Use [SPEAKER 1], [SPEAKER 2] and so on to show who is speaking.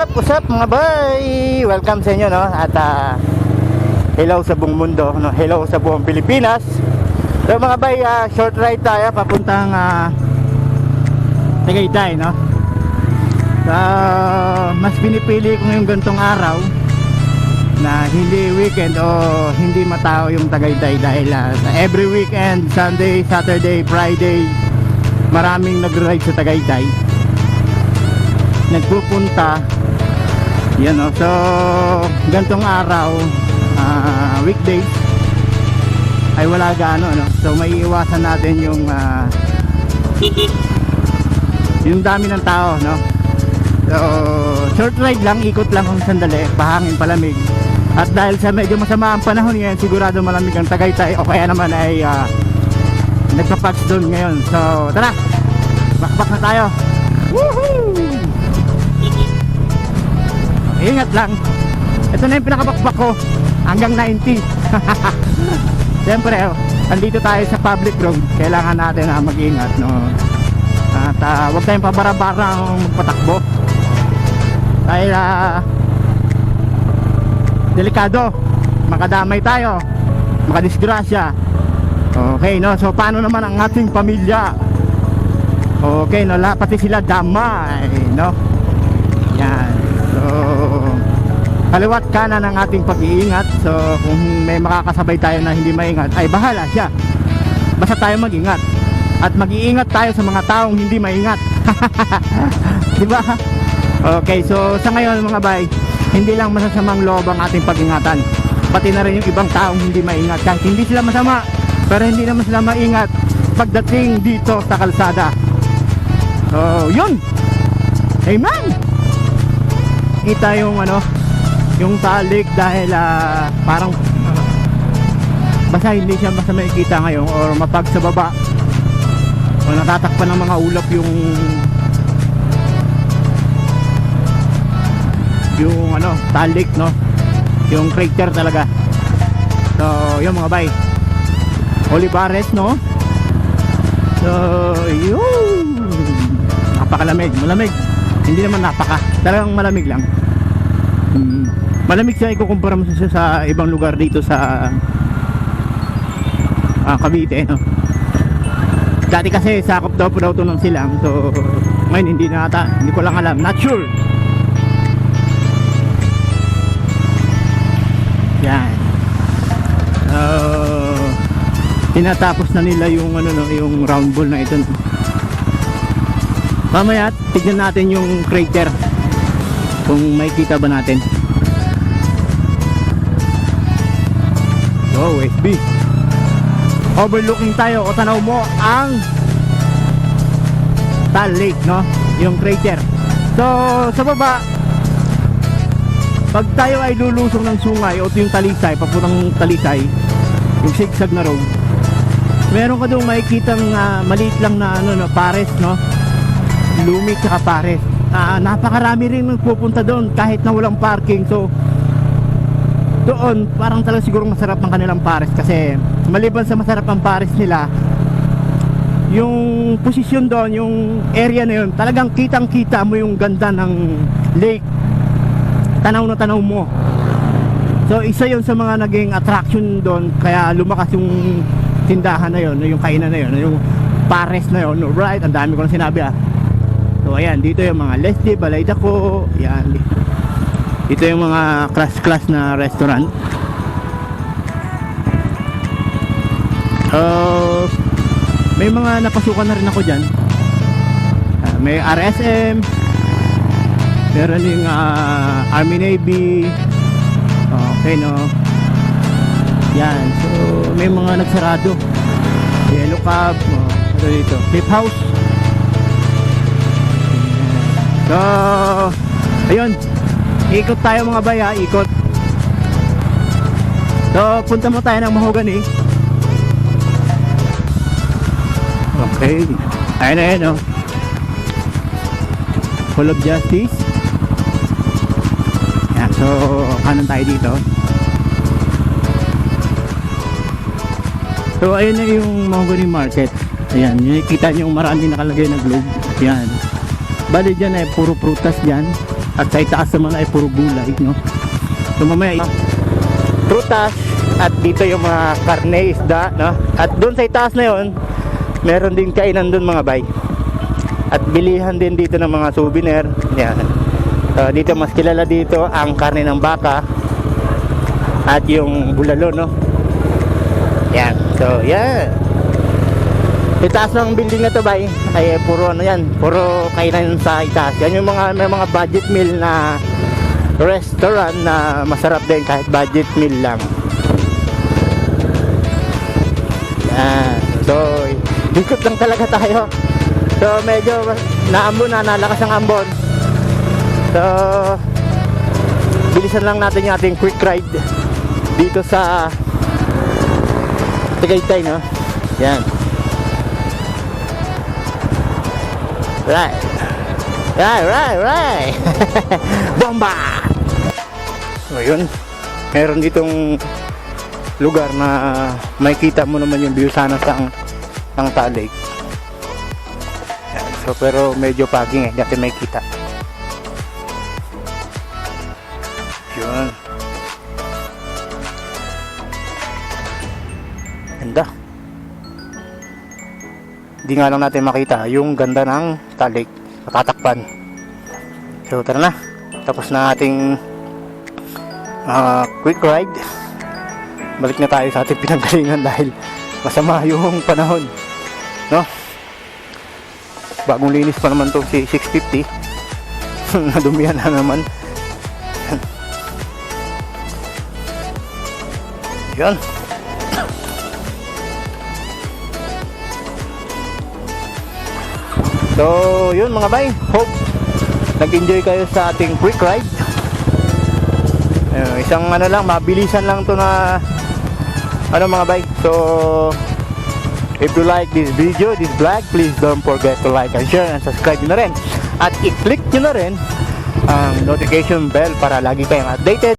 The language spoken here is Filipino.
[SPEAKER 1] What's up mga bay? Welcome sa inyo no? At hello sa buong mundo no? Hello sa buong Pilipinas. So mga bay, short ride tayo papuntang Tagaytay no? Mas pinipili ko yung gantong araw na hindi weekend o hindi matao yung Tagaytay dahil every weekend, Sunday, Saturday, Friday maraming nag-ride sa Tagaytay, nagpupunta yan o. So gantong araw, weekdays ay wala gaano no? So may iwasan natin yung dami ng tao no? So short ride lang, ikot lang kung sandali, pahangin, palamig. At dahil sa medyo masama ang panahon ngayon, sigurado malamig ang Tagaytay o kaya naman ay nagpa-patch down ngayon. So tara, bakbak na tayo. Woohoo! Ingat lang. Ito na yung pinakabakbak ko hanggang 90. Siyempre andito tayo sa public road, kailangan natin mag-ingat no? At huwag tayong pabara-barang magpatakbo dahil delikado, makadamay tayo, makadisgrasya. Okay no, so paano naman ang ating pamilya? Okay no, pati sila damay no? Yan. So kaliwat kanan ang ating pag-iingat. So kung may makakasabay tayo na hindi maingat, ay bahala siya, basta tayo mag-ingat. At mag-iingat tayo sa mga taong hindi maingat. Diba? Okay, so sa ngayon mga bay, hindi lang masasamang loob ang ating pag-ingatan, pati na rin yung ibang taong hindi maingat. Kahit hindi sila masama, pero hindi naman sila maingat pagdating dito sa kalsada. So yun, amen. Kita yung yung talik dahil parang basta hindi siya basta makikita ngayon or mapag sa baba o natatakpan ng mga ulap yung talik no, yung crater talaga. So yung mga bay, Olivares no. So yun, napakalamig, malamig, hindi naman talagang malamig lang. Malamig siya ikukumpara mo siya sa ibang lugar dito sa Cavite no? Dati kasi sakop daw po to ng Silang. So ngayon hindi na ata, hindi ko lang alam, not sure. Yan. Tinatapos na nila yung yung round ball na ito. Mamaya tignan natin yung crater kung makikita ba natin. Oh, SB. Overlooking tayo o tanaw mo ang Taal Lake no, yung crater. So sa baba, pag tayo ay lulusong ng sungay o yung Talisay, papuntang Talisay, yung zigzag na road, meron ka doon makikitang maliit lang na pares no, Lumik tsaka pares. Napakarami rin nagpupunta doon kahit na walang parking. So doon parang talaga siguro masarap ng kanilang pares, kasi maliban sa masarap ang pares nila, yung posisyon doon, yung area na yun, talagang kitang kita mo yung ganda ng lake, tanaw na tanaw mo. So isa yun sa mga naging attraction doon, kaya lumakas yung tindahan na yun, yung kainan na yun, yung pares na yun. Right, ang dami ko na sinabi So ayan, dito yung mga Leslie, Balay Dako, yan. Ito yung mga class na restaurant. May mga napasukan na rin ako dyan. May RSM, meron yung Army Navy. Okay no. Yan, so may mga nagsarado. Yellow Cab, ito dito, Cliff House. So ayun, ikot tayo mga bay, ikot. So punta mo tayo ng Mahogany. Okay, ayun na yun Hall of Justice. Yan, so kanan tayo dito. So ayun na yung Mahogany Market. Ayan, nakikita nyo marami nakalagay na globe. Yan, bali dyan ay puro prutas dyan. At sa itaas naman ay puro gulay, no? So mamaya, prutas, at dito yung mga karne, isda, no? At doon sa itaas na yon, meron din kainan doon mga bay. At bilihan din dito ng mga souvenir. Yan. Dito mas kilala dito ang karne ng baka at yung bulalo, no? Yan. So, yan. Itaas ng building na to bay ay puro ano yan, puro kainan sa itaas. Yan yung mga may mga budget meal na restaurant na masarap din kahit budget meal lang. Yan. So, ikot lang talaga tayo. So, medyo naambon na, nalakas ang ambon. So, bilisan lang natin yung ating quick ride dito sa Tagaytay, no? Yan. Right. Right. Bomba! So, yun. Meron ditong lugar na makikita mo naman yung view sana ng Talig. Yan. So, pero medyo paging hindi natin makikita. Yun. Ganda. Hindi nga lang natin makita yung ganda ng Talig, matatakpan. So tara na, tapos na ating quick ride. Balik na tayo sa ating pinanggalingan dahil masama yung panahon, no? Bagong linis pa naman to si 650. Nadumihan na naman. Yan. So, yun mga bay. Hope nag-enjoy kayo sa ating quick ride. Isang ano lang, mabilisan lang to na ano mga bay. So, if you like this video, this vlog, please don't forget to like and share and subscribe nyo na rin. At i-click nyo na rin ang notification bell para lagi kayong updated